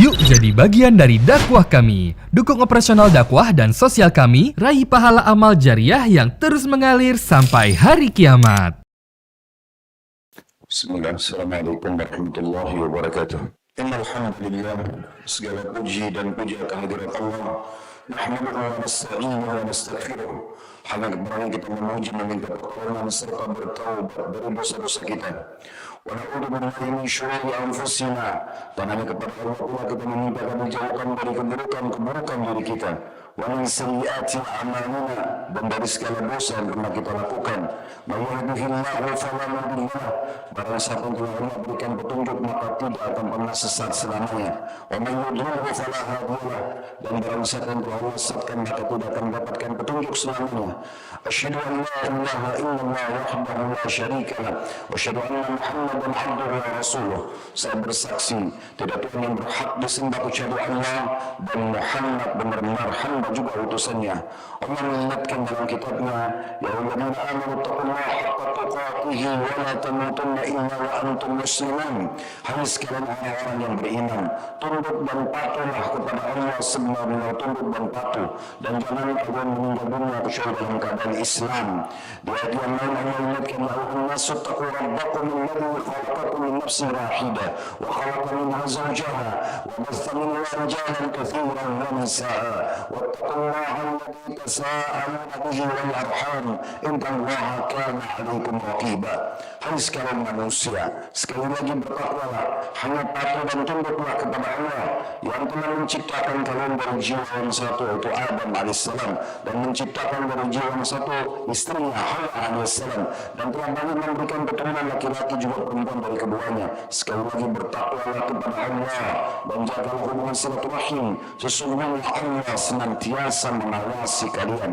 Yuk jadi bagian dari dakwah kami. Dukung operasional dakwah dan sosial kami, raih pahala amal jariah yang terus mengalir sampai hari kiamat. Bismillah, Assalamualaikum warahmatullahi wabarakatuh. Alhamdulillah, segala puji dan puja kehadirat Allah. Nahmaduhu wa nasta'inuhu wa nastaghfiruh. Hanya kepada kita memuji, meminta pertolongan serta bertaubat dari dosa-dosa kita. Wa na'udzu billahi min syururi anfusina. Dan hanya kepada Allah pula kita meminta dijauhkan dari keburukan diri kita. Wa min sayyiati a'malina, dan dari segala dosa yang pernah kita lakukan. May yahdihillahu fala mudilla lahu. Barang siapa yang telah Allah berikan petunjuk, maka tidak akan pernah sesat selamanya. Wa may yudlilhu fala hadiya lahu. Dan barang siapa yang telah Allah sesatkan, maka tidak akan mendapatkan petunjuk selamanya. Asyhadu an la ilaha illallah wahdahu la syarika lahu wa asyhadu anna Muhammadan abduhu wa rasuluh. Saya bersaksi tidak Tuhan yang berhak disembah kecuali Allah, dan Muhammad benar-benar hamba juga utusannya. Allah mengingatkan dalam kitabnya, ya ayyuhalladzina amanu taqullaha haqqa tuqatih wa la tamutunna illa wa antum muslimun. Hai sekalian orang-orang yang beriman, tunduk dan patuhlah kepada Allah sebenar-benar tunduk dan patuh, dan jangan kalian meninggal dunia kecuali dalam keadaan Islam. Di ayat yang lain Allah mengingatkan, ya ayyuhan nasu taqu rabbakum alladzi khalaqakum min nafsin wahidah wa khalaqa minha zawjaha wa bassa minhuma rijalan katsiran wa nisaa wattaqullaha alladzi tasaaluna bihi wal arham innallaha kana 'alaikum raqiba. Hai sekalian manusia, sekali lagi bertakwalah, hanya patuh dan tunduklah kepada Allah yang telah menciptakan kalian dari jiwa yang satu, yaitu Adam alaihissalam, dan menciptakan dari jiwa yang satu istrinya Hawa alaihissalam, dan telah banyak memberikan keturunan laki-laki juga perempuan dari keduanya. Sekali lagi bertakwalah kepada Allah dan jagalah hubungan silaturahim. Sesungguhnya Allah senantiasa mengawasi kalian.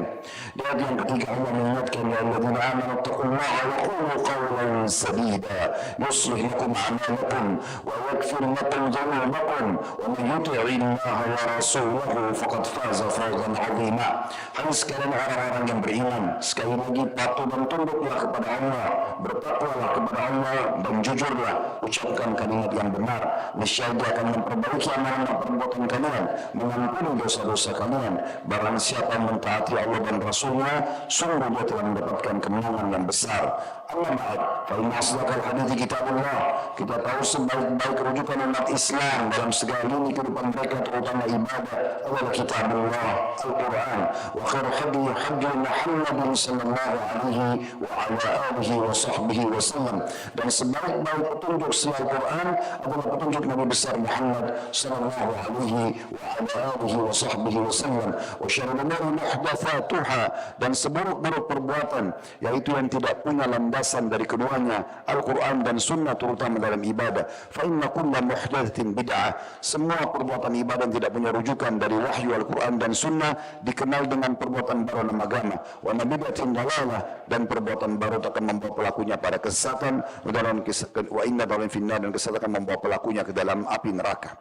Di ayat yang ketiga Allah mengingatkan, ya ayyuhalladzina amanu taqullaha wa qulu qawlan sadida yuslih lakum a'malakum wa yaghfir lakum dhunubakum wa man yuti'illaha wa rasulahu faqad faza fawzan 'azima. Hai sekalian orang-orang yang beriman, sekali lagi patuh dan tunduklah kepada Allah, bertakwalah kepada Allah, dan jujurlah, ucapkan kalimat yang benar. Niscaya Dia akan memperbaiki amalan perbuatan kalian, mengampuni dosa-dosa kalian. Barang siapa yang mentaati Allah dan Rasulnya, sungguh dia telah mendapatkan kemenangan yang besar. Amma ba'd, fa inna asdaqal hadithi kitabullah. Kita tahu sebaik-baik rujukan umat Islam dalam segala lini kehidupan mereka, terutama ibadah, adalah kitabullah, Al-Quran. Wa khairu hadi Muhammadin sallallahu alaihi wa ala alihi wa sahbihi wa sallam. Dan sebaik-baik petunjuk selain Al-Quran adalah petunjuk Nabi besar Muhammad sallallahu alaihi wa ala alihi wa sahbihi wa sallam. Wa syarrul umuri muhdatsatuha, dan seburuk-buruk perbuatan, yaitu yang tidak punya landasan dari keduanya, Al-Quran dan Sunnah, terutama dalam ibadah. Fa inna kulla muhdatsatin bid'ah. Semua perbuatan ibadah yang tidak punya rujukan dari wahyu Al-Quran dan Sunnah dikenal dengan perbuatan baru dalam agama. Wa bid'atin dalalah, dan perbuatan baru akan membawa pelakunya pada kesesatan, wa inna dalalan finnar, dan kesesatan akan membawa pelakunya ke dalam api neraka.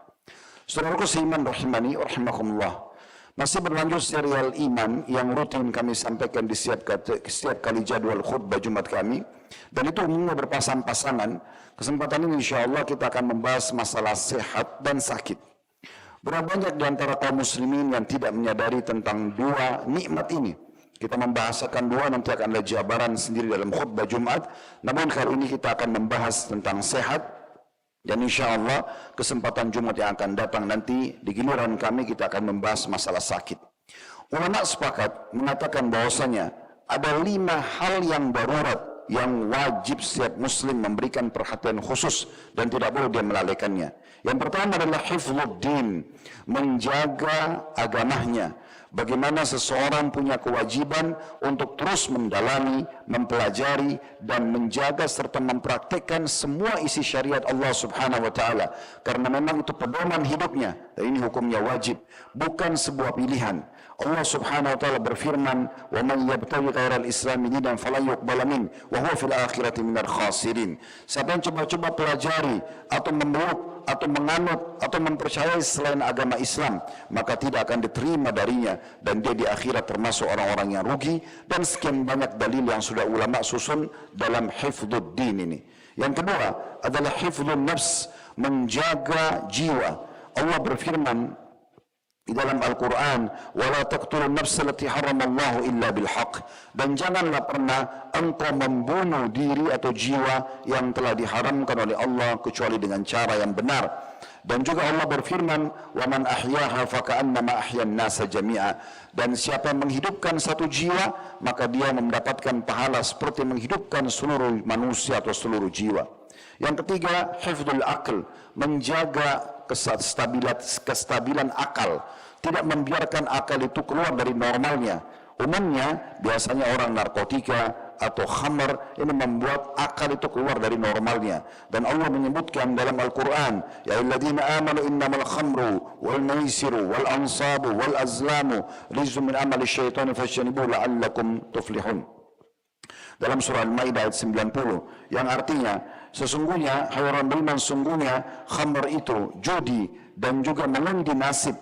Saudaraku seiman rahimani rahimakumullah. Masih berlanjut serial iman yang rutin kami sampaikan di setiap kali jadwal khutbah Jumat kami, dan itu umumnya berpasang-pasangan. Kesempatan ini insya Allah kita akan membahas masalah sehat dan sakit. Berapa banyak di antara kaum muslimin yang tidak menyadari tentang dua nikmat ini. Kita membahasakan dua, nanti akan ada jabaran sendiri dalam khutbah Jumat. Namun kali ini kita akan membahas tentang sehat. Dan insya Allah kesempatan Jumat yang akan datang nanti di giliran kami kita akan membahas masalah sakit. Ulama sepakat mengatakan bahwasanya ada 5 hal yang darurat yang wajib setiap muslim memberikan perhatian khusus dan tidak boleh dia melalaikannya. Yang pertama adalah hifdzuddin, menjaga agamanya. Bagaimana seseorang punya kewajiban untuk terus mendalami, mempelajari, dan menjaga serta mempraktikkan semua isi syariat Allah subhanahu wa ta'ala. Karena memang itu pedoman hidupnya, dan ini hukumnya wajib, bukan sebuah pilihan. Allah subhanahu wa ta'ala berfirman, wa man yabtaghi ghairal islami dinan falan yuqbala min wa huwa fil akhirati minal khasirin. Siapa yang coba-coba pelajari atau memeluk atau menganut atau mempercayai selain agama Islam, maka tidak akan diterima darinya, dan dia di akhirat termasuk orang-orang yang rugi. Dan sekian banyak dalil yang sudah ulama susun dalam hifdzuddin ini. Yang kedua adalah hifdzun nafs, menjaga jiwa. Allah berfirman di dalam Al-Quran, وَلَا تَقْتُلُوا النَّفْسَ الَّتِي حَرَّمَ اللَّهُ إِلَّا بِالْحَقِّ. Dan janganlah pernah engkau membunuh diri atau jiwa yang telah diharamkan oleh Allah kecuali dengan cara yang benar. Dan juga Allah berfirman, وَمَنْ أَحْيَاهَا فَكَأَنَّمَا أَحْيَا النَّاسَ جَمِيعًا. Dan siapa yang menghidupkan satu jiwa, maka dia mendapatkan pahala seperti menghidupkan seluruh manusia atau seluruh jiwa. Yang ketiga, hifdzul aql, menjaga kestabilan akal, tidak membiarkan akal itu keluar dari normalnya. Umumnya biasanya orang narkotika atau khamar ini membuat akal itu keluar dari normalnya. Dan Allah menyebutkan dalam Al-Quran, ya ayyuhalladzina amanu innamal khamru wal maisiru wal ansabu wal azlamu rizqun min amali syaitani fajtanibuhu la'allakum tuflihun. Dalam surah Al-Maidah ayat 90, yang artinya sesungguhnya hai orang beriman, sungguhnya khamr itu, judi dan juga mengundi nasib,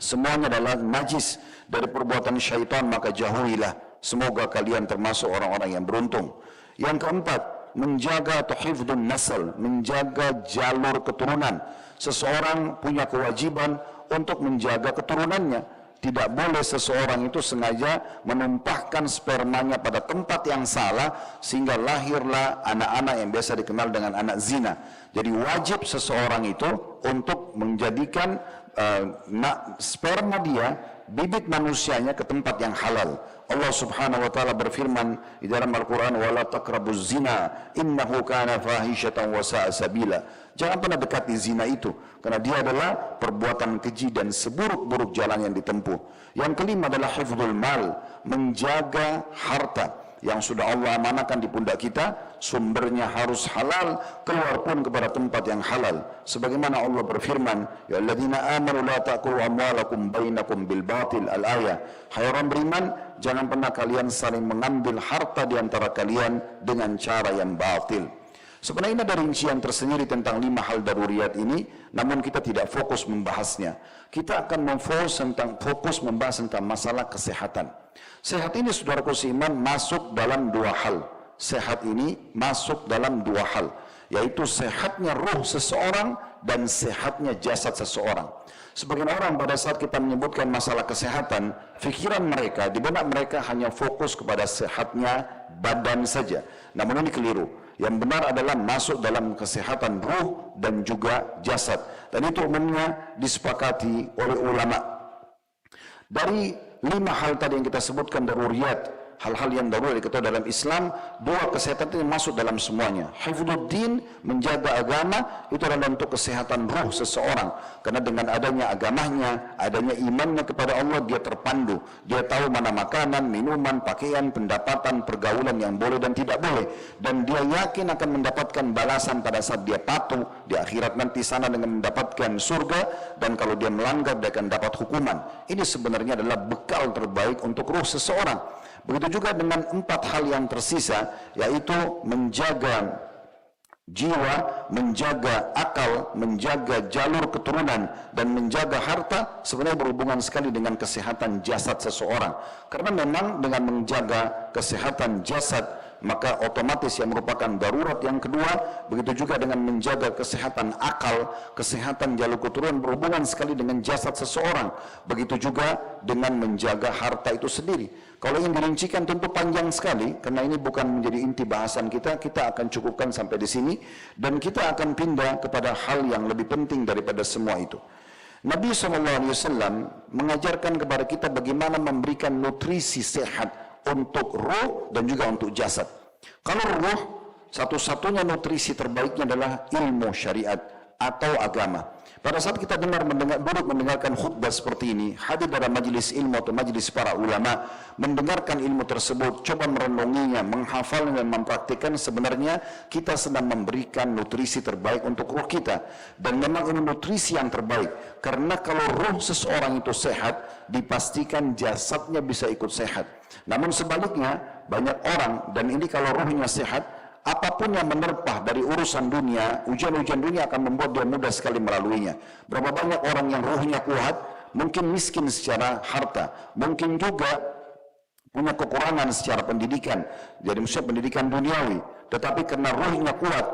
semuanya adalah najis dari perbuatan syaitan, maka jauhilah, semoga kalian termasuk orang-orang yang beruntung. Yang keempat, menjaga hifdzun nasl, menjaga jalur keturunan. Seseorang punya kewajiban untuk menjaga keturunannya. Tidak boleh seseorang itu sengaja menumpahkan spermanya pada tempat yang salah sehingga lahirlah anak-anak yang biasa dikenal dengan anak zina. Jadi wajib seseorang itu untuk menjadikan sperma dia, bibit manusianya ke tempat yang halal. Allah Subhanahu wa taala berfirman di dalam Al-Qur'an, wala taqrabuz zina innahu kana fahishatan wa sa'a sabila. Jangan pernah dekati zina itu karena dia adalah perbuatan keji dan seburuk-buruk jalan yang ditempuh. Yang kelima adalah hifdzul mal, menjaga harta yang sudah Allah amanahkan di pundak kita, sumbernya harus halal, keluar pun kepada tempat yang halal. Sebagaimana Allah berfirman, ya alladzina amanu la ta'kulu amwalakum bainakum bil batil, al-ayah. Hai orang beriman, jangan pernah kalian saling mengambil harta di antara kalian dengan cara yang batil. Sebenarnya ada rincian tersendiri tentang 5 hal daruriyat ini, namun kita tidak fokus membahasnya. Kita akan fokus membahas tentang masalah kesehatan. Sehat ini, saudaraku seiman, masuk dalam 2 hal. Sehat ini masuk dalam 2 hal, yaitu sehatnya ruh seseorang dan sehatnya jasad seseorang. Sebagian orang pada saat kita menyebutkan masalah kesehatan, fikiran mereka, di benak mereka hanya fokus kepada sehatnya badan saja. Namun ini keliru. Yang benar adalah masuk dalam kesehatan ruh dan juga jasad. Dan itu umumnya disepakati oleh ulama. Dari 5 hal tadi yang kita sebutkan daruriyat, hal-hal yang darurat diketahui dalam Islam, 2 kesehatan itu masuk dalam semuanya. Hifdzuddin, menjaga agama, itu adalah untuk kesehatan ruh seseorang. Karena dengan adanya agamanya, adanya imannya kepada Allah, dia terpandu. Dia tahu mana makanan, minuman, pakaian, pendapatan, pergaulan yang boleh dan tidak boleh. Dan dia yakin akan mendapatkan balasan pada saat dia patuh di akhirat nanti sana dengan mendapatkan surga, dan kalau dia melanggar dia akan dapat hukuman. Ini sebenarnya adalah bekal terbaik untuk ruh seseorang. Begitu juga dengan 4 hal yang tersisa, yaitu menjaga jiwa, menjaga akal, menjaga jalur keturunan, dan menjaga harta, sebenarnya berhubungan sekali dengan kesehatan jasad seseorang. Karena memang dengan menjaga kesehatan jasad, maka otomatis yang merupakan darurat yang kedua. Begitu juga dengan menjaga kesehatan akal, kesehatan jalur keturunan berhubungan sekali dengan jasad seseorang. Begitu juga dengan menjaga harta itu sendiri. Kalau ingin dirincikan tentu panjang sekali, karena ini bukan menjadi inti bahasan kita. Kita akan cukupkan sampai di sini, dan kita akan pindah kepada hal yang lebih penting daripada semua itu. Nabi SAW mengajarkan kepada kita bagaimana memberikan nutrisi sehat untuk ruh dan juga untuk jasad. Kalau ruh, satu-satunya nutrisi terbaiknya adalah ilmu syariat atau agama. Pada saat kita duduk mendengarkan khutbah seperti ini, hadir dalam majelis ilmu atau majelis para ulama, mendengarkan ilmu tersebut, coba merenunginya, menghafalnya dan mempraktikkan, sebenarnya kita sedang memberikan nutrisi terbaik untuk ruh kita. Dan memang ini nutrisi yang terbaik, karena kalau ruh seseorang itu sehat, dipastikan jasadnya bisa ikut sehat. Namun sebaliknya, banyak orang, dan ini kalau ruhnya sehat, apapun yang menerpah dari urusan dunia, ujian-ujian dunia akan membuat dia mudah sekali melaluinya. Berapa banyak orang yang ruhnya kuat, mungkin miskin secara harta, mungkin juga punya kekurangan secara pendidikan, jadi maksudnya pendidikan duniawi, tetapi karena ruhnya kuat,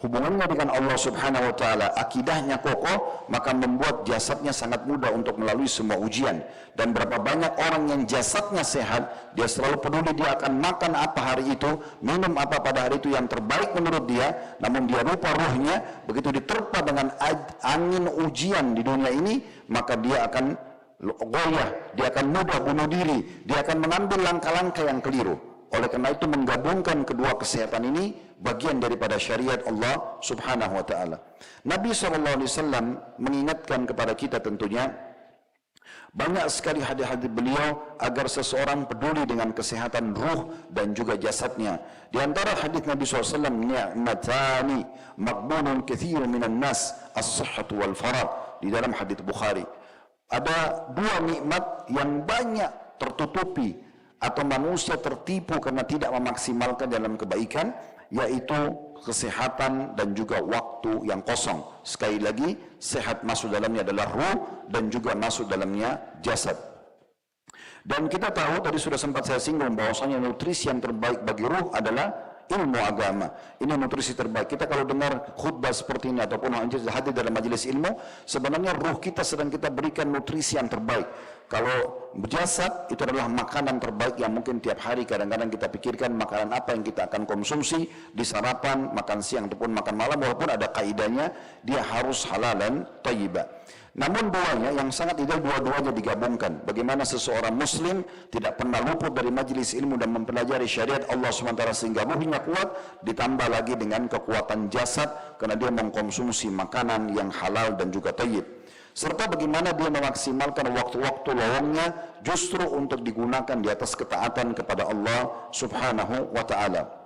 hubungannya dengan Allah Subhanahu wa taala, akidahnya kokoh, maka membuat jasadnya sangat mudah untuk melalui semua ujian. Dan berapa banyak orang yang jasadnya sehat, dia selalu peduli dia akan makan apa hari itu, minum apa pada hari itu yang terbaik menurut dia, namun dia lupa ruhnya. Begitu diterpa dengan angin ujian di dunia ini, maka dia akan goyah, dia akan mudah bunuh diri, dia akan mengambil langkah-langkah yang keliru. Oleh karena itu menggabungkan kedua kesehatan ini bagian daripada syariat Allah Subhanahu wa taala. Nabi SAW mengingatkan kepada kita tentunya banyak sekali hadis-hadis beliau agar seseorang peduli dengan kesehatan ruh dan juga jasadnya. Di antara hadis Nabi SAW, ni'matani maqbulun katsirun minan nas, as-sihhatu wal faragh, di dalam hadis Bukhari. Ada dua nikmat yang banyak tertutupi atau manusia tertipu karena tidak memaksimalkan dalam kebaikan, yaitu kesehatan dan juga waktu yang kosong. Sekali lagi, sehat masuk dalamnya adalah ruh dan juga masuk dalamnya jasad. Dan kita tahu, tadi sudah sempat saya singgung bahwasanya nutrisi yang terbaik bagi ruh adalah ilmu agama. Ini nutrisi terbaik. Kita kalau dengar khutbah seperti ini ataupun hadir dalam majelis ilmu, sebenarnya ruh kita sedang kita berikan nutrisi yang terbaik. Kalau jasad itu adalah makanan terbaik yang mungkin tiap hari kadang-kadang kita pikirkan makanan apa yang kita akan konsumsi di sarapan, makan siang ataupun makan malam, walaupun ada kaidahnya dia harus halalan thayyibah. Namun duanya yang sangat ideal dua-duanya digabungkan. Bagaimana seseorang muslim tidak pernah luput dari majelis ilmu dan mempelajari syariat Allah SWT sehingga ruhnya kuat, ditambah lagi dengan kekuatan jasad karena dia mengkonsumsi makanan yang halal dan juga thayyib. Serta bagaimana dia memaksimalkan waktu-waktu lowongnya justru untuk digunakan di atas ketaatan kepada Allah Subhanahu wa taala.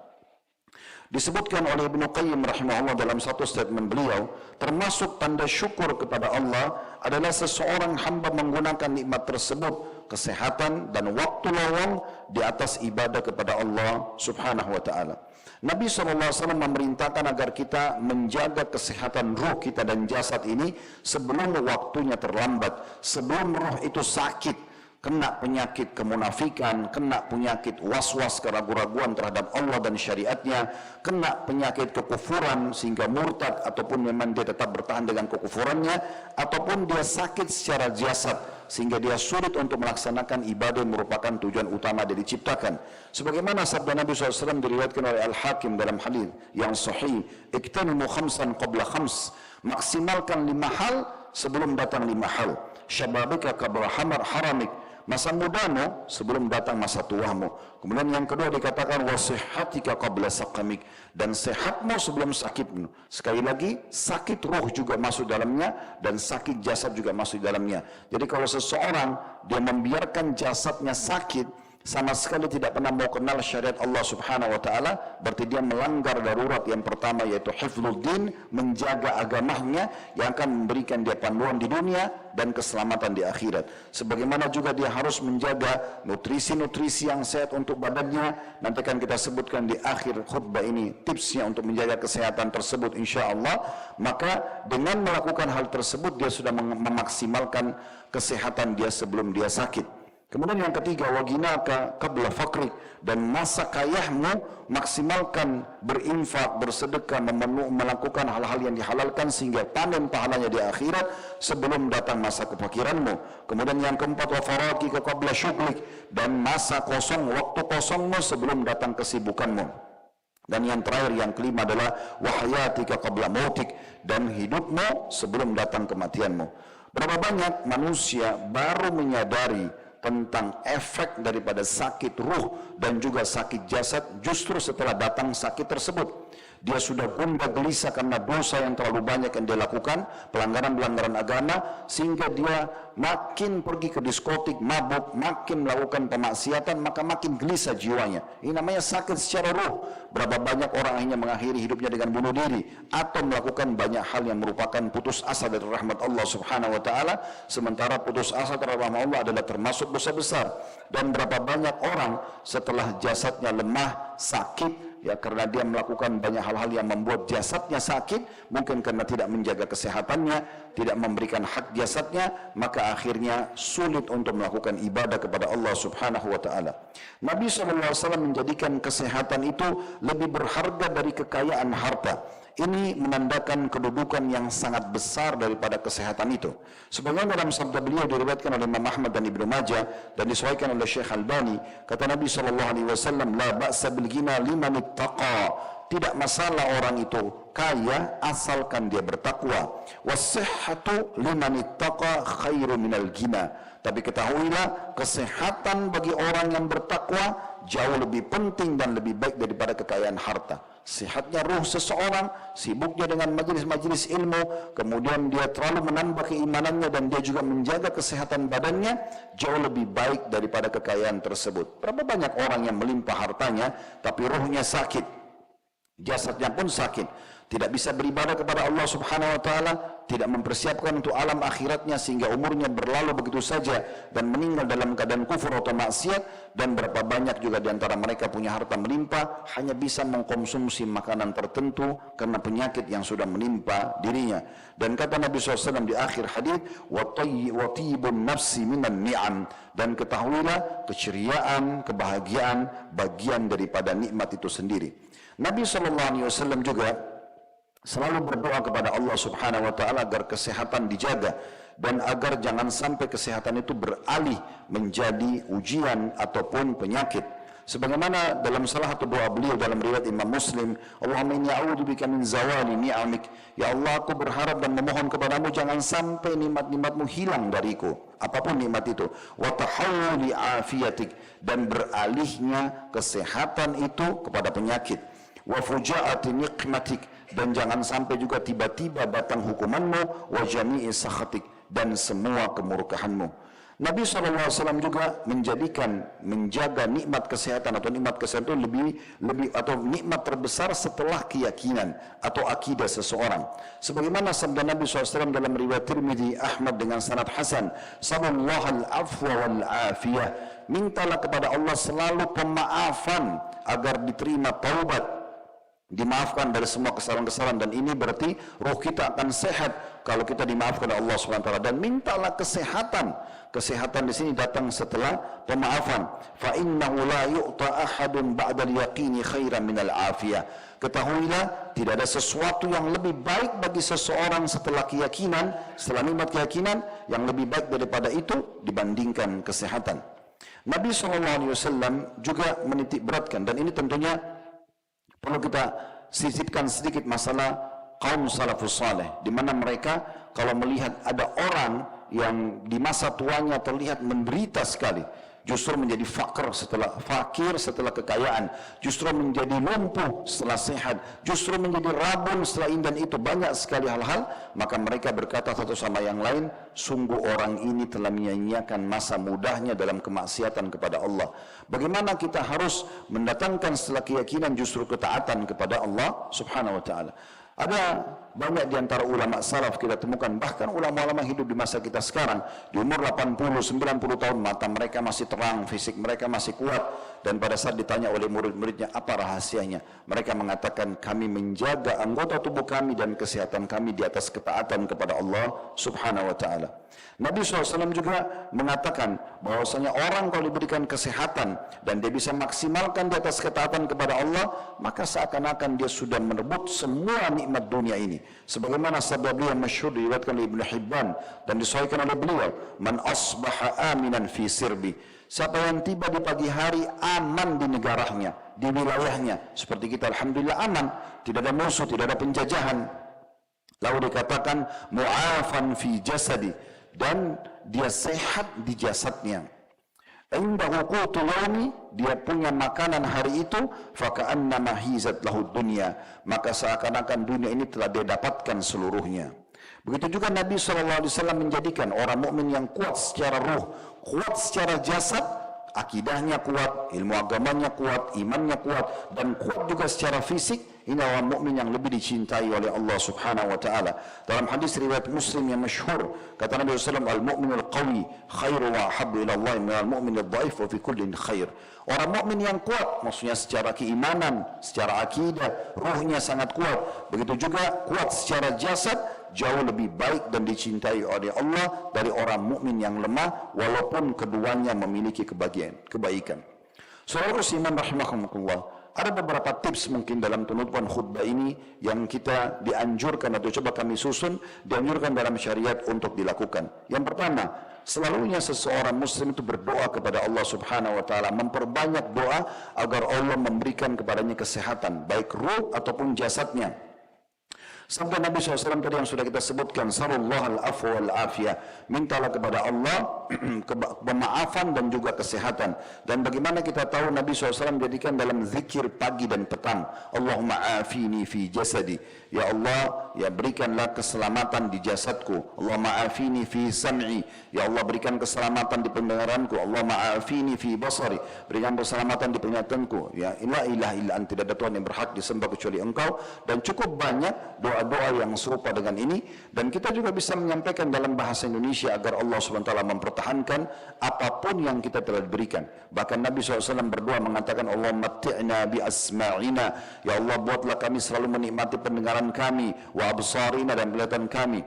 Disebutkan oleh Ibnu Qayyim rahimahullah dalam satu statement beliau, termasuk tanda syukur kepada Allah adalah seseorang hamba menggunakan nikmat tersebut, kesehatan dan waktu lowong di atas ibadah kepada Allah Subhanahu wa taala. Nabi SAW memerintahkan agar kita menjaga kesehatan ruh kita dan jasad ini sebelum waktunya terlambat, sebelum ruh itu sakit, kena penyakit kemunafikan, kena penyakit was-was keraguan-raguan terhadap Allah dan syariatnya, kena penyakit kekufuran sehingga murtad ataupun memang dia tetap bertahan dengan kekufurannya, ataupun dia sakit secara jasad sehingga dia sulit untuk melaksanakan ibadah yang merupakan tujuan utama dia diciptakan. Sebagaimana sabda Nabi SAW diriwayatkan oleh Al-Hakim dalam hadis yang sahih, iktanimu khamsan qabla khams, maksimalkan 5 hal sebelum datang 5 hal. Syababika qabla haramik, masa mudamu sebelum datang masa tuamu. Kemudian yang kedua dikatakan wasihhatika qabla saqamik, dan sehatmu sebelum sakitmu. Sekali lagi, sakit ruh juga masuk dalamnya dan sakit jasad juga masuk dalamnya. Jadi kalau seseorang dia membiarkan jasadnya sakit, sama sekali tidak pernah mau kenal syariat Allah Subhanahu wa taala, berarti dia melanggar darurat yang pertama, yaitu hifdzuddin, menjaga agamanya yang akan memberikan dia panduan di dunia dan keselamatan di akhirat. Sebagaimana juga dia harus menjaga nutrisi-nutrisi yang sehat untuk badannya. Nanti akan kita sebutkan di akhir khutbah ini tipsnya untuk menjaga kesehatan tersebut insyaallah. Maka dengan melakukan hal tersebut dia sudah memaksimalkan kesehatan dia sebelum dia sakit. Kemudian yang ketiga, waginaka qabla fakrik, dan masa kayahmu maksimalkan berinfak, bersedekah, melakukan hal-hal yang dihalalkan sehingga panen pahalanya di akhirat sebelum datang masa kefakiranmu. Kemudian yang keempat, wa faraqika qabla syughlik, dan masa kosong, waktu kosongmu sebelum datang kesibukanmu. Dan yang terakhir, yang kelima adalah wa hayatika qabla mautik, dan hidupmu sebelum datang kematianmu. Berapa banyak manusia baru menyadari tentang efek daripada sakit ruh dan juga sakit jasad justru setelah datang sakit tersebut. Dia sudah gundah gelisah karena dosa yang terlalu banyak yang dia lakukan, pelanggaran-pelanggaran agama, sehingga dia makin pergi ke diskotik, mabuk, makin melakukan pemaksiatan, maka makin gelisah jiwanya. Ini namanya sakit secara ruh. Berapa banyak orang akhirnya mengakhiri hidupnya dengan bunuh diri atau melakukan banyak hal yang merupakan putus asa dari rahmat Allah Subhanahu wa taala, sementara putus asa dari rahmat Allah adalah termasuk dosa besar. Dan berapa banyak orang setelah jasadnya lemah, sakit, ya karena dia melakukan banyak hal-hal yang membuat jasadnya sakit, mungkin karena tidak menjaga kesehatannya, tidak memberikan hak jasadnya, maka akhirnya sulit untuk melakukan ibadah kepada Allah Subhanahu wa taala. Nabi SAW menjadikan kesehatan itu lebih berharga dari kekayaan harta. Ini menandakan kedudukan yang sangat besar daripada kesehatan itu. Sebagaimana dalam sabda beliau diriwayatkan oleh Imam Ahmad dan Ibnu Majah dan disahihkan oleh Syekh Albani, kata Nabi SAW, la ba'sa bil ghina liman ittaqa. Tidak masalah orang itu kaya asalkan dia bertakwa. Was-sihhatu liman ittaqa khairu minal ghina. Tapi ketahuilah, kesehatan bagi orang yang bertakwa jauh lebih penting dan lebih baik daripada kekayaan harta. Sehatnya ruh seseorang, sibuknya dengan majelis-majelis ilmu, kemudian dia terlalu menambah keimanannya dan dia juga menjaga kesehatan badannya, jauh lebih baik daripada kekayaan tersebut. Berapa banyak orang yang melimpah hartanya tapi ruhnya sakit, jasadnya pun sakit, tidak bisa beribadah kepada Allah Subhanahu wa taala, tidak mempersiapkan untuk alam akhiratnya sehingga umurnya berlalu begitu saja dan meninggal dalam keadaan kufur atau maksiat. Dan berapa banyak juga di antara mereka punya harta melimpah, hanya bisa mengkonsumsi makanan tertentu karena penyakit yang sudah menimpa dirinya. Dan kata Nabi SAW di akhir hadis, wa tibun nafsi minan ni'am, dan ketahuilah keceriaan, kebahagiaan bagian daripada nikmat itu sendiri. Nabi SAW juga selalu berdoa kepada Allah Subhanahu wa taala agar kesehatan dijaga dan agar jangan sampai kesehatan itu beralih menjadi ujian ataupun penyakit. Sebagaimana dalam salah satu doa beliau dalam riwayat Imam Muslim, Allahumma inni a'udzubika min zawali ni'amik. Ya Allah, aku berharap dan memohon kepadamu jangan sampai nikmat-nikmatmu hilang dariku, apapun nikmat itu. Wa tahawuli afiyatik, dan beralihnya kesehatan itu kepada penyakit. Wa fujaati niqmatik, dan jangan sampai juga tiba-tiba datang hukumanmu. Wa jami'i sakhatik, dan semua kemurkahanmu. Nabi SAW juga menjaga nikmat kesehatan atau nikmat kesehatan itu lebih atau nikmat terbesar setelah keyakinan atau akidah seseorang. Sebagaimana sabda Nabi SAW dalam riwayat Tirmidzi, Ahmad dengan sanad hasan, sallallahu al-afwa wal afiyah, mintalah kepada Allah selalu pemaafan agar diterima taubat, dimaafkan dari semua kesalahan-kesalahan, dan ini berarti roh kita akan sehat kalau kita dimaafkan oleh Allah SWT. Dan mintalah kesehatan. Kesehatan di sini datang setelah pemaafan. Fa innahu la yu'ta ahadun ba'dal yaqini khairan minal afiyah. Ketahuilah, tidak ada sesuatu yang lebih baik bagi seseorang setelah keyakinan, setelah nikmat keyakinan, yang lebih baik daripada itu dibandingkan kesehatan. Nabi SAW juga menitik beratkan, dan ini tentunya perlu kita sisipkan sedikit masalah kaum salafus saleh, di mana mereka kalau melihat ada orang yang di masa tuanya terlihat menderita sekali, justru menjadi fakir setelah kekayaan, justru menjadi lumpuh setelah sehat, justru menjadi rabun setelah ini, dan itu banyak sekali hal-hal, maka mereka berkata satu sama yang lain, sungguh orang ini telah menyanyiakan masa mudanya dalam kemaksiatan kepada Allah. Bagaimana kita harus mendatangkan setelah keyakinan justru ketaatan kepada Allah Subhanahu wa taala. Ada banyak di antara ulama salaf kita temukan, bahkan ulama-ulama hidup di masa kita sekarang, di umur 80-90 tahun, mata mereka masih terang, fisik mereka masih kuat, dan pada saat ditanya oleh murid-muridnya apa rahasianya, mereka mengatakan, kami menjaga anggota tubuh kami dan kesehatan kami di atas ketaatan kepada Allah Subhanahu wa taala. Nabi SAW juga mengatakan bahwasanya orang kalau diberikan kesehatan dan dia bisa maksimalkan di atas ketaatan kepada Allah, maka seakan-akan dia sudah merebut semua nikmat dunia ini. Sebagaimana sabda beliau yang masyhur diriwayatkan oleh Ibnu Hibban dan disahihkan oleh beliau, man asbaha aminan fi sirbi, siapa yang tiba di pagi hari aman di negaranya, di wilayahnya, seperti kita alhamdulillah aman, tidak ada musuh, tidak ada penjajahan. Lalu dikatakan mu'afan fi jasadi, dan dia sehat di jasadnya. Indahu qutu yaumi, dia punya makanan hari itu, faka'annama hizat lahu dunya, maka seakan-akan dunia ini telah dia dapatkan seluruhnya. Begitu juga Nabi SAW menjadikan orang mukmin yang kuat secara ruh, kuat secara jasad, akidahnya kuat, ilmu agamanya kuat, imannya kuat, dan kuat juga secara fisik. Ini orang mukmin yang lebih dicintai oleh Allah Subhanahu wa taala. Dalam hadis riwayat Muslim yang masyhur, kata Nabi SAW, al-mu'minul qawi khairu wa ahabbu ila Allah minal mu'minid dhaif wa fi kullin khair. Orang mukmin yang kuat, maksudnya secara keimanan, secara akidah, ruhnya sangat kuat. Begitu juga kuat secara jasad, jauh lebih baik dan dicintai oleh Allah dari orang mukmin yang lemah, walaupun keduanya memiliki kebaikan. Saudara seiman rahimakumullah, Ada beberapa tips mungkin dalam penutupan khutbah ini yang kita dianjurkan atau coba kami susun, dianjurkan dalam syariat untuk dilakukan. Yang pertama, selalunya seseorang muslim itu berdoa kepada Allah Subhanahu wa taala, memperbanyak doa agar Allah memberikan kepadanya kesehatan, baik ruh ataupun jasadnya. Sabda Nabi SAW tadi yang sudah kita sebutkan, Sallallahu al-afwa wal-afiyah, mintalah kepada Allah pemaafan dan juga kesehatan. Dan bagaimana kita tahu Nabi SAW menjadikan dalam zikir pagi dan petang, Allahumma afini fi jasadi, ya Allah, ya berikanlah keselamatan di jasadku. Allahumma afini fi sam'i, ya Allah berikan keselamatan di pendengaranku. Allahumma afini fi basari, berikan keselamatan di penglihatanku. Ya la ilaha illa anta, tidak ada Tuhan yang berhak disembah kecuali Engkau. Dan cukup banyak doa-doa yang serupa dengan ini, dan kita juga bisa menyampaikan dalam bahasa Indonesia agar Allah SWT mempertahankan apapun yang kita telah diberikan. Bahkan Nabi SAW berdoa mengatakan, Allah matti'na bi asma'ina, ya Allah buatlah kami selalu menikmati pendengaran kami, wa absarina, dan penglihatan kami.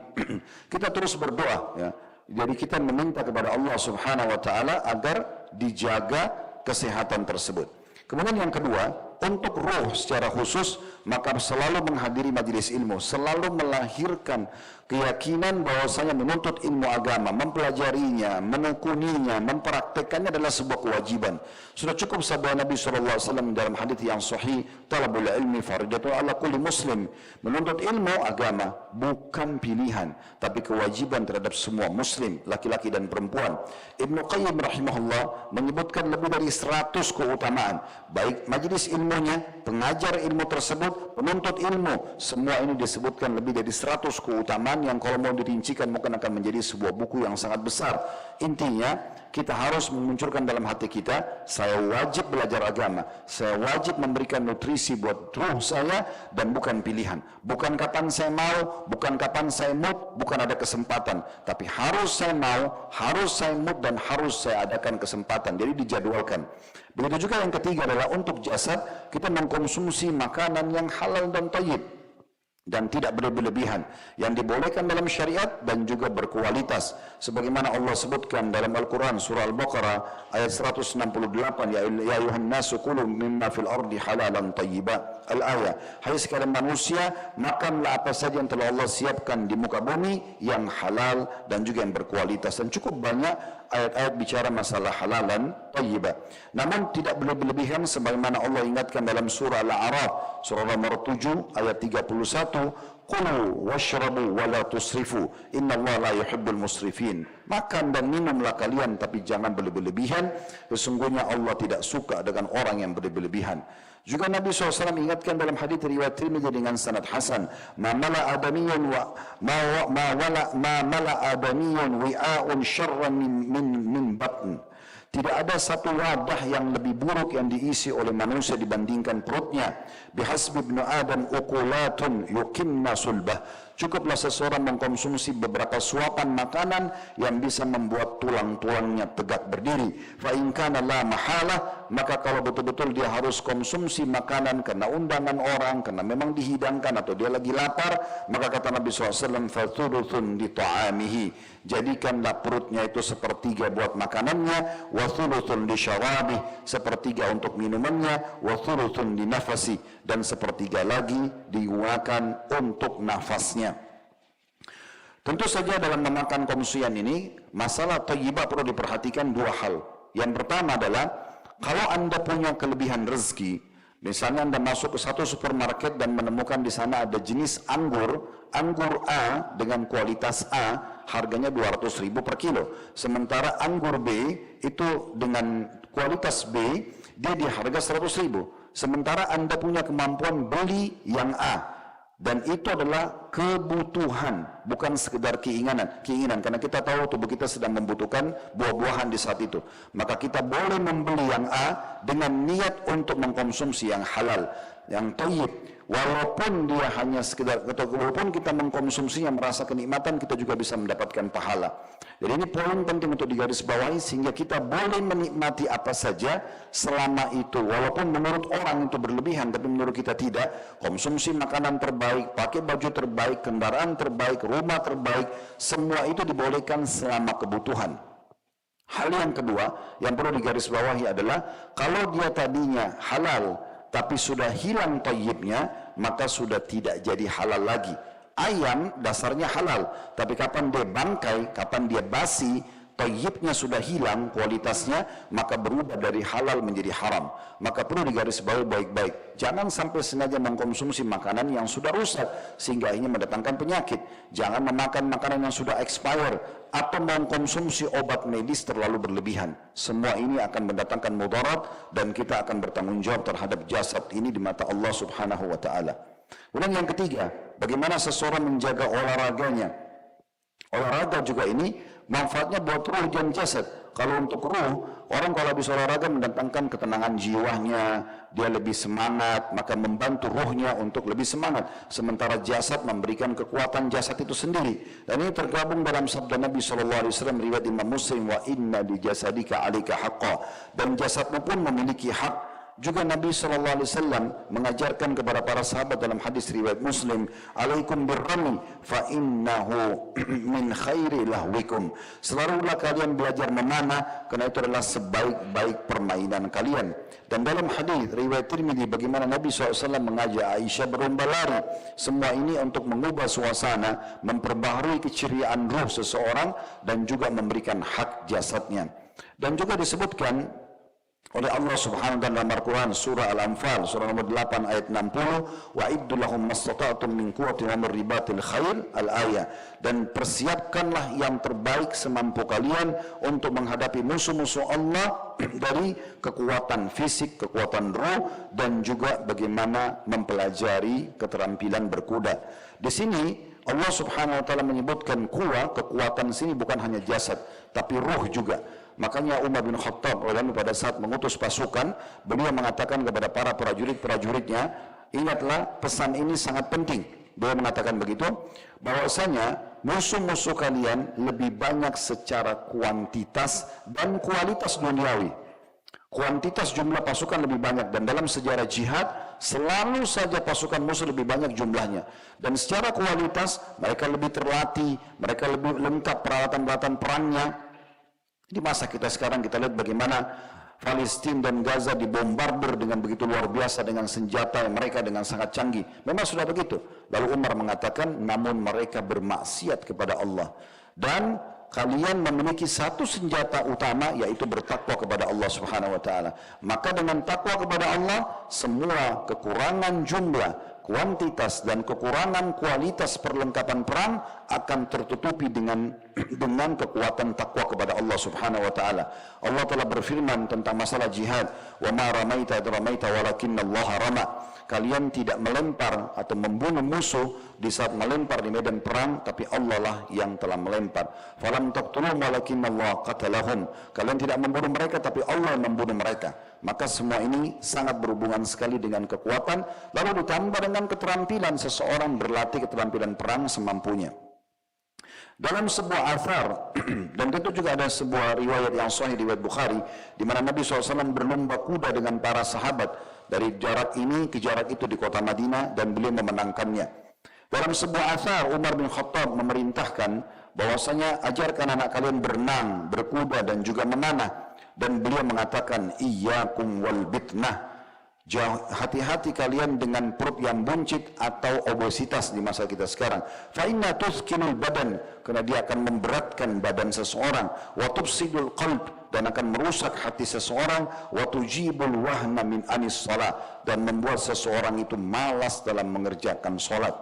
Kita terus berdoa, ya. Jadi kita meminta kepada Allah Subhanahu wa taala agar dijaga kesehatan tersebut. Kemudian yang kedua, untuk roh secara khusus, maka selalu menghadiri majelis ilmu, selalu melahirkan keyakinan bahwasanya menuntut ilmu agama, mempelajarinya, menekuninya, mempraktekannya adalah sebuah kewajiban. Sudah cukup sabda Nabi SAW dalam hadis yang sahih, talabul ilmi fardhatun ala kulli muslim. Menuntut ilmu agama bukan pilihan, tapi kewajiban terhadap semua muslim, laki-laki dan perempuan. Ibnu Qayyim rahimahullah menyebutkan lebih dari 100 keutamaan, baik majelis ilmunya, pengajar ilmu tersebut, penuntut ilmu, semua ini disebutkan lebih dari 100 keutamaan yang kalau mau dirincikan mungkin akan menjadi sebuah buku yang sangat besar. Intinya, kita harus memunculkan dalam hati kita, saya wajib belajar agama, saya wajib memberikan nutrisi buat ruh saya, dan bukan pilihan, bukan kapan saya mau, bukan kapan saya mood, bukan ada kesempatan, tapi harus saya mau, harus saya mood, dan harus saya adakan kesempatan. Jadi dijadwalkan. Begitu juga yang ketiga adalah untuk jasad, kita mengkonsumsi makanan yang halal dan thayyib dan tidak berlebihan, yang dibolehkan dalam syariat dan juga berkualitas, sebagaimana Allah sebutkan dalam Al-Quran surah Al-Baqarah ayat 168, ya ayuhan nasu kulu mimma fil ardi halalan thayyiba, al-ayah, hai sekalian manusia, makanlah apa saja yang telah Allah siapkan di muka bumi yang halal dan juga yang berkualitas. Dan cukup banyak ayat-ayat bicara masalah halalan thayyiba, namun tidak berlebihan, sebagaimana Allah ingatkan dalam surah Al-A'raf surah nomor 7 ayat 31, Qulu washrabu wa la tusrifu innallaha la yuhibbul musrifin. Makan dan minumlah kalian, tapi jangan berlebihan, sesungguhnya Allah tidak suka dengan orang yang berlebihan. Juga Nabi SAW ingatkan dalam hadis riwayat Tirmidzi dengan sanad hasan, ma mala adamiyun wi'a'un syarran min batn. Tidak ada satu wadah yang lebih buruk yang diisi oleh manusia dibandingkan perutnya. Bihasbi ibnu Adam ukulatun yukinna sulbah. Cukuplah seseorang mengkonsumsi beberapa suapan makanan yang bisa membuat tulang-tulangnya tegak berdiri. Fa in kana la mahalah, maka kalau betul-betul dia harus konsumsi makanan karena undangan orang, karena memang dihidangkan atau dia lagi lapar, maka kata Nabi SAW, fathuluthun di ta'amihi, jadikanlah perutnya itu sepertiga buat makanannya, wa thuluthun di syarabih, sepertiga untuk minumannya, wa thuluthun di nafasi, dan sepertiga lagi digunakan untuk nafasnya. Tentu saja dalam memakan konsumsian ini, masalah thayyibah perlu diperhatikan dua hal. Yang pertama adalah, kalau Anda punya kelebihan rezeki, misalnya Anda masuk ke satu supermarket dan menemukan di sana ada jenis anggur A dengan kualitas A, harganya 200.000 per kilo. Sementara anggur B itu dengan kualitas B, dia di harga 100.000. Sementara Anda punya kemampuan beli yang A. Dan itu adalah kebutuhan, bukan sekedar keinginan, karena kita tahu tubuh kita sedang membutuhkan buah-buahan di saat itu. Maka kita boleh membeli yang A dengan niat untuk mengkonsumsi yang halal, yang thayyib. Walaupun dia hanya sekedar, atau walaupun kita mengkonsumsinya merasa kenikmatan, kita juga bisa mendapatkan pahala. Jadi ini poin penting untuk digarisbawahi, sehingga kita boleh menikmati apa saja selama itu, walaupun menurut orang itu berlebihan, tapi menurut kita tidak. Konsumsi makanan terbaik, pakai baju terbaik, kendaraan terbaik, rumah terbaik, semua itu dibolehkan selama kebutuhan. Hal yang kedua yang perlu digarisbawahi adalah, kalau dia tadinya halal tapi sudah hilang thayyibnya, maka sudah tidak jadi halal lagi. Ayam dasarnya halal, tapi kapan dia bangkai, kapan dia basi, thayyibnya sudah hilang kualitasnya, maka berubah dari halal menjadi haram. Maka perlu digarisbawahi baik-baik. Jangan sampai sengaja mengkonsumsi makanan yang sudah rusak sehingga ini mendatangkan penyakit. Jangan memakan makanan yang sudah expire atau mengkonsumsi obat medis terlalu berlebihan. Semua ini akan mendatangkan mudarat dan kita akan bertanggung jawab terhadap jasad ini di mata Allah Subhanahu wa taala. Kemudian yang ketiga, bagaimana seseorang menjaga olahraganya. Olahraga juga ini manfaatnya buat ruh dan jasad. Kalau untuk ruh, orang kalau habis olahraga mendatangkan ketenangan jiwanya, dia lebih semangat, maka membantu ruhnya untuk lebih semangat. Sementara jasad memberikan kekuatan jasad itu sendiri. Dan ini tergabung dalam sabda Nabi SAW riwayat Imam Muslim, wa inna di jasadika alika haqqa. Dan jasadmu pun memiliki hak. Juga Nabi SAW mengajarkan kepada para sahabat dalam hadis riwayat Muslim, alaikum birrami fa innahu min khairi lahwikum. Selalulah kalian belajar memanah, karena itu adalah sebaik-baik permainan kalian. Dan dalam hadis riwayat Tirmidzi, bagaimana Nabi SAW mengajak Aisyah berlomba lari. Semua ini untuk mengubah suasana, memperbaharui keceriaan ruh seseorang, dan juga memberikan hak jasadnya. Dan juga disebutkan oleh Allah Subhanahu wa taala dalam Al-Qur'an surah Al-Anfal surah nomor 8 ayat 60, wa iddu lahum mastata'tum min quwwatin wa min ribatil khair al-ayah. Dan persiapkanlah yang terbaik semampu kalian untuk menghadapi musuh-musuh Allah dari kekuatan fisik, kekuatan roh, dan juga bagaimana mempelajari keterampilan berkuda. Di sini Allah Subhanahu wa taala menyebutkan kekuatan sini bukan hanya jasad tapi roh juga. Makanya Umar bin Khattab pada saat mengutus pasukan, beliau mengatakan kepada para prajurit-prajuritnya, ingatlah pesan ini sangat penting. Beliau mengatakan begitu, bahwasanya musuh-musuh kalian lebih banyak secara kuantitas dan kualitas duniawi. Kuantitas jumlah pasukan lebih banyak, dan dalam sejarah jihad selalu saja pasukan musuh lebih banyak jumlahnya. Dan secara kualitas mereka lebih terlatih, mereka lebih lengkap peralatan-peralatan perangnya. Di masa kita sekarang kita lihat bagaimana Palestina dan Gaza dibombardir dengan begitu luar biasa dengan senjata yang mereka dengan sangat canggih. Memang sudah begitu. Lalu Umar mengatakan, namun mereka bermaksiat kepada Allah. Dan kalian memiliki satu senjata utama, yaitu bertakwa kepada Allah Subhanahu wa taala. Maka dengan takwa kepada Allah, semua kekurangan jumlah, kuantitas dan kekurangan kualitas perlengkapan perang akan tertutupi dengan kekuatan takwa kepada Allah Subhanahu wa taala. Allah telah berfirman tentang masalah jihad, "Wa ma ramaita id ramaita walakinnallaha rama." Kalian tidak melempar atau membunuh musuh di saat melempar di medan perang, tapi Allah lah yang telah melempar. "Falam taqtuluhum walakinnallaha qatalahum." Kalian tidak membunuh mereka, tapi Allah yang membunuh mereka. Maka semua ini sangat berhubungan sekali dengan kekuatan, lalu ditambah dengan keterampilan seseorang berlatih keterampilan perang semampunya. Dalam sebuah athar dan tentu juga ada sebuah riwayat yang sahih riwayat Bukhari, di mana Nabi SAW berlomba kuda dengan para sahabat dari jarak ini ke jarak itu di kota Madinah, dan beliau memenangkannya. Dalam sebuah athar, Umar bin Khattab memerintahkan bahwasanya ajarkan anak kalian berenang, berkuda, dan juga memanah. Dan beliau mengatakan, iyyakum wal bitnah, hati-hati kalian dengan perut yang buncit atau obesitas di masa kita sekarang. Fa inna tuthkinul badan, karena dia akan memberatkan badan seseorang. Wa tufsidul qalb, dan akan merusak hati seseorang. Wa tujibul wahna min anis salat, dan membuat seseorang itu malas dalam mengerjakan salat.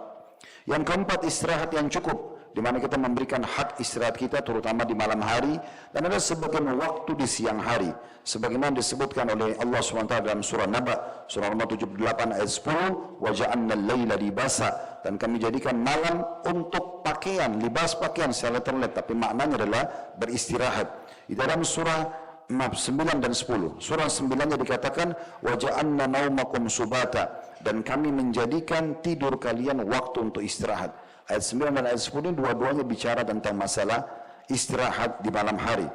Yang keempat, istirahat yang cukup, di mana kita memberikan hak istirahat kita terutama di malam hari, dan ada sebagian waktu di siang hari, sebagaimana disebutkan oleh Allah SWT dalam surah Naba surah nomor 78 ayat 10, wa ja'alna al-laila libasa, dan kami jadikan malam untuk pakaian, libas pakaian secara terlihat, tapi maknanya adalah beristirahat. Di dalam surah 9 dan 10, surah 9-nya dikatakan wa ja'alna naumakum subata, dan kami menjadikan tidur kalian waktu untuk istirahat. Ayat 9 dan ayat 10 ini dua-duanya bicara tentang masalah istirahat di malam hari.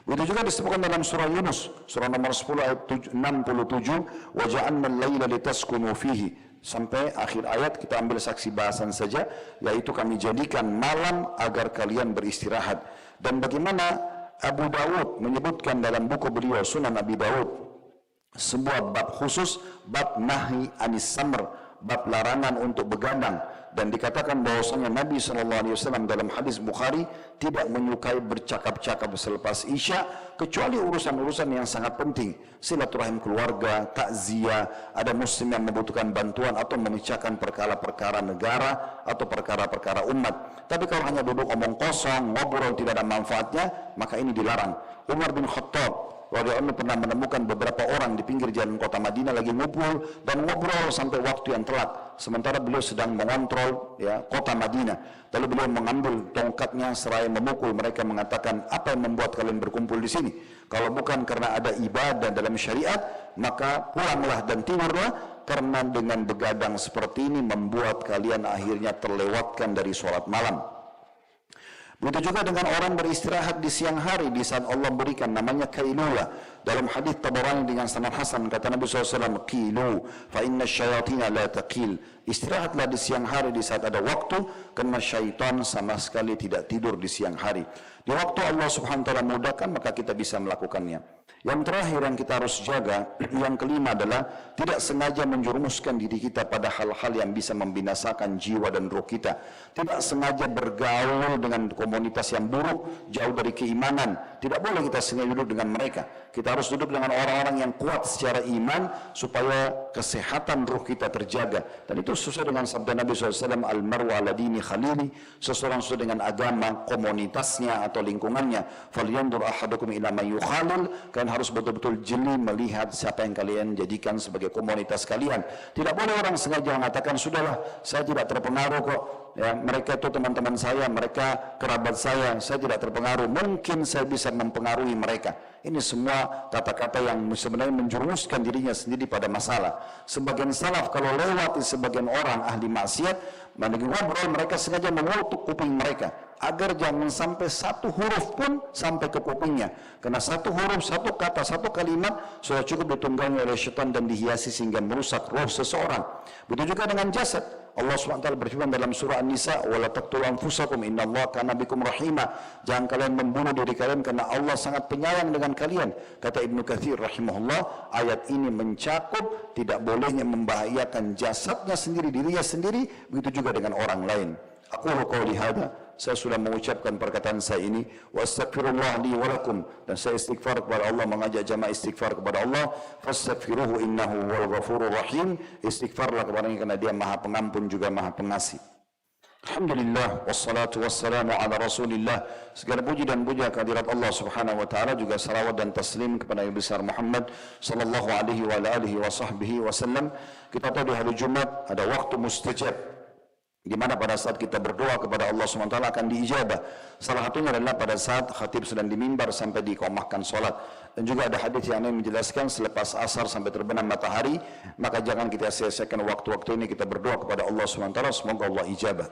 Begitu juga disebutkan dalam surah Yunus, surah nomor 10 ayat 67, wa ja'alna al-laila litaskunu fihi, sampai akhir ayat kita ambil saksi bahasan saja, yaitu kami jadikan malam agar kalian beristirahat. Dan bagaimana Abu Dawud menyebutkan dalam buku beliau Sunan Abi Dawud, sebuah bab khusus, bab nahi anis samr, bab larangan untuk begadang. Dan dikatakan bahwasanya Nabi SAW dalam hadis Bukhari tidak menyukai bercakap-cakap selepas Isya kecuali urusan-urusan yang sangat penting, silaturahim keluarga, takziah, ada muslim yang membutuhkan bantuan atau memecahkan perkara-perkara negara atau perkara-perkara umat. Tapi kalau hanya duduk omong kosong, ngobrol tidak ada manfaatnya, maka ini dilarang. Umar bin Khattab radhiyallahu anhu pernah menemukan beberapa orang di pinggir jalan kota Madinah lagi ngumpul dan ngobrol sampai waktu yang telat, sementara beliau sedang mengontrol kota Madinah. Lalu beliau mengambil tongkatnya seraya memukul mereka, mengatakan, apa yang membuat kalian berkumpul di sini? Kalau bukan karena ada ibadah dalam syariat, maka pulanglah dan tidurlah, karena dengan begadang seperti ini membuat kalian akhirnya terlewatkan dari sholat malam. Begitu juga dengan orang beristirahat di siang hari di saat Allah berikan, namanya kailula. Dalam hadis Tabarani dengan sanad hasan, kata Nabi SAW, qilu fa inna syayatina la taqil. Istirahatlah di siang hari di saat ada waktu, karena syaitan sama sekali tidak tidur di siang hari. Di waktu Allah Subhanahu wa taala mudahkan, maka kita bisa melakukannya. Yang terakhir yang kita harus jaga, yang kelima adalah tidak sengaja menjerumuskan diri kita pada hal-hal yang bisa membinasakan jiwa dan roh kita. Tidak sengaja bergaul dengan komunitas yang buruk, jauh dari keimanan. Tidak boleh kita sengaja duduk dengan mereka. Kita harus duduk dengan orang-orang yang kuat secara iman supaya kesehatan roh kita terjaga. Dan itu sesuai dengan sabda Nabi SAW, al-mar'u ala dini khalili, seseorang sesuai dengan agama komunitasnya atau lingkungannya. Falyandur ahadukum ila man yukhalil, kalian harus betul-betul jeli melihat siapa yang kalian jadikan sebagai komunitas kalian. Tidak boleh orang sengaja mengatakan, sudahlah saya tidak terpengaruh kok, ya, mereka itu teman-teman saya, mereka kerabat saya tidak terpengaruh, mungkin saya bisa mempengaruhi mereka. Ini semua kata-kata yang sebenarnya menjerumuskan dirinya sendiri pada masalah. Sebagian salaf kalau lewati sebagian orang ahli maksiat, ngobrol, mereka sengaja mengutuk kuping mereka agar jangan sampai satu huruf pun sampai ke kupingnya, karena satu huruf, satu kata, satu kalimat sudah cukup ditunggangi oleh syaitan dan dihiasi sehingga merusak roh seseorang. Begitu juga dengan jasad. Allah SWT berfirman dalam surah An-Nisa, wala taqtulu anfusakum innallaha kana bikum rahima. Jangan kalian membunuh diri kalian karena Allah sangat penyayang dengan kalian. Kata Ibnu Katsir rahimahullah, ayat ini mencakup tidak bolehnya membahayakan jasadnya sendiri, dirinya sendiri, begitu juga dengan orang lain. Aku qauli hada, saya sudah mengucapkan perkataan saya ini, wa astaghfirullah li wa lakum, dan saya istighfar kepada Allah, mengajak jamaah istighfar kepada Allah. Fastaghfiruhu innahu wal ghafurur rahim. Istighfarlah kepadanya karena Dia Maha Pengampun juga Maha Pengasih. Alhamdulillah wassalatu wassalamu ala Rasulillah. Segala puji dan puja kehadirat Allah Subhanahu wa taala, juga salawat dan taslim kepada Nabi besar Muhammad sallallahu alaihi wa alihi wa sahbihi wasallam. Kita tahu di hari Jumat ada waktu mustajab, di mana pada saat kita berdoa kepada Allah SWT akan diijabah. Salah satunya adalah pada saat khatib sedang di mimbar sampai diqomahkan solat. Dan juga ada hadis yang menjelaskan selepas asar sampai terbenam matahari, maka jangan kita sia-siakan waktu-waktu ini, kita berdoa kepada Allah SWT, semoga Allah ijabah.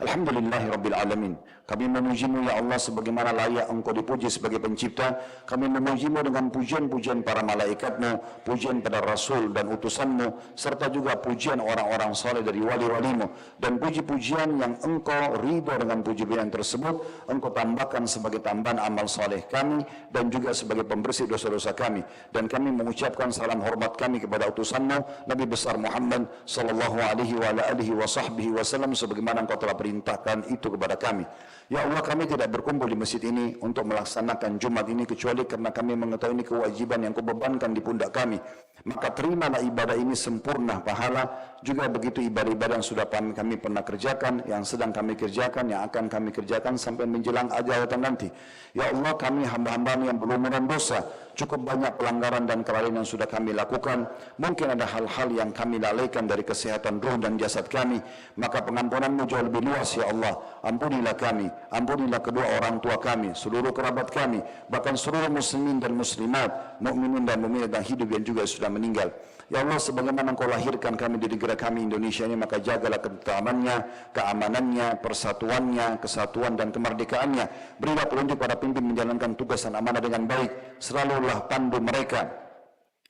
Alhamdulillahirabbil alamin. Kami memuji-Mu ya Allah sebagaimana layak Engkau dipuji sebagai pencipta. Kami memuji-Mu dengan pujian-pujian para malaikat-Mu, pujian pada Rasul dan utusan-Mu, serta juga pujian orang-orang saleh dari wali-wali-Mu. Dan puji-pujian yang Engkau ridha dengan puji-pujian tersebut, Engkau tambahkan sebagai tambahan amal saleh kami dan juga sebagai pembersih dosa-dosa kami. Dan kami mengucapkan salam hormat kami kepada utusan-Mu Nabi besar Muhammad sallallahu alaihi wa alihi wa sahbihi wasallam, sebagaimana Engkau telah perintahkan itu kepada kami. Ya Allah, kami tidak berkumpul di masjid ini untuk melaksanakan Jumat ini kecuali karena kami mengetahui ini kewajiban yang Kau bebankan di pundak kami. Maka terimalah ibadah ini sempurna pahala, juga begitu ibadah-ibadah yang sudah kami pernah kerjakan, yang sedang kami kerjakan, yang akan kami kerjakan sampai menjelang ajal datang nanti. Ya Allah, kami hamba-hamba yang berlumuran dosa, cukup banyak pelanggaran dan kelalaian yang sudah kami lakukan. Mungkin ada hal-hal yang kami lalaikan dari kesehatan roh dan jasad kami, maka pengampunan-Mu jauh lebih luas ya Allah. Ampunilah kami, ampunilah kedua orang tua kami, seluruh kerabat kami, bahkan seluruh muslimin dan muslimat, mukminin dan mukminat yang hidup dan juga sudah meninggal. Ya Allah, sebagaimana Engkau lahirkan kami di negara kami Indonesia ini, maka jagalah ketetapannya, keamanannya, persatuannya, kesatuan dan kemerdekaannya. Berilah petunjuk para pimpin menjalankan tugas dan amanah dengan baik. Selalulah pandu mereka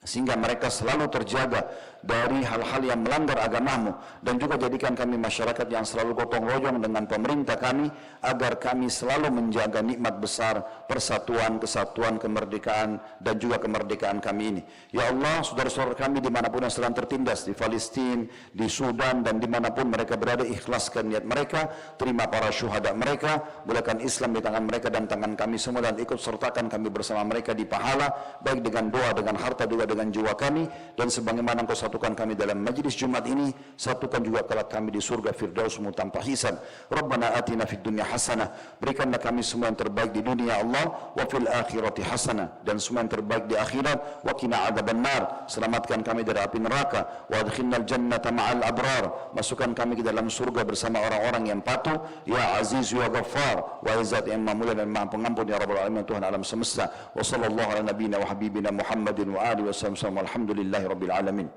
sehingga mereka selalu terjaga dari hal-hal yang melanggar agamamu, dan juga jadikan kami masyarakat yang selalu gotong royong dengan pemerintah kami, agar kami selalu menjaga nikmat besar persatuan, kesatuan, kemerdekaan, dan juga kemerdekaan kami ini. Ya Allah, saudara-saudara kami dimanapun yang sedang tertindas, di Palestina, di Sudan, dan dimanapun mereka berada, ikhlaskan niat mereka, terima para syuhada mereka, mulakan Islam di tangan mereka dan tangan kami semua, dan ikut sertakan kami bersama mereka di pahala, baik dengan doa, dengan harta, juga dengan jiwa kami. Dan sebagaimana Engkau satukan kami dalam majlis Jumat ini, satukan juga kelak kami di surga Firdausmu tanpa hisab. Rabbana atina fid dunya hasanah, berikanlah kami semua yang terbaik di dunia Allah, wa fil akhirati hasanah, dan semua yang terbaik di akhirat, wa qina adzabannar, selamatkan kami dari api neraka, wa adkhilnal jannata ma'al abrar, masukkan kami ke dalam surga bersama orang-orang yang patuh, ya aziz ya ghaffar, wa izzat yang mulia dan maha pengampun, ya rabbal alamin, Tuhan alam semesta. Wa sallallahu ala nabiyina wa habibina Muhammadin wa alihi wa sallam, alhamdulillahi rabbil alamin.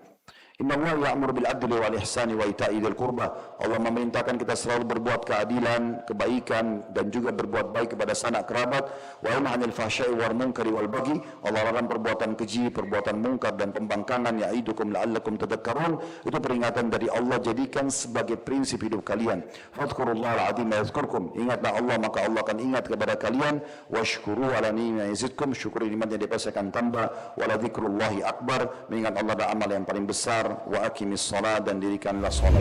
Inna Allah ya'mur bil adli wal ihsani wa ita'i dzil qurba. Allah memerintahkan kita selalu berbuat keadilan, kebaikan, dan juga berbuat baik kepada sanak kerabat. Wa yanha 'anil fahsya'i wal munkari wal baghi. Allah larang perbuatan keji, perbuatan mungkar, dan pembangkangan. Ya'idukum la'allakum tadhakkarun. Itu peringatan dari Allah, jadikan sebagai prinsip hidup kalian. Fadhkurullahal 'azim yadhkurkum. Ingatlah Allah, maka Allah akan ingat kepada kalian. Washkuru 'ala ni'matihi yazidkum. Syukuri nikmatnya, dia pasti akan tambah. Wa la dzikrullahi akbar. Mengingat Allah adalah amal yang paling besar. Wa aqimis shalah, dan dirikanlah salat.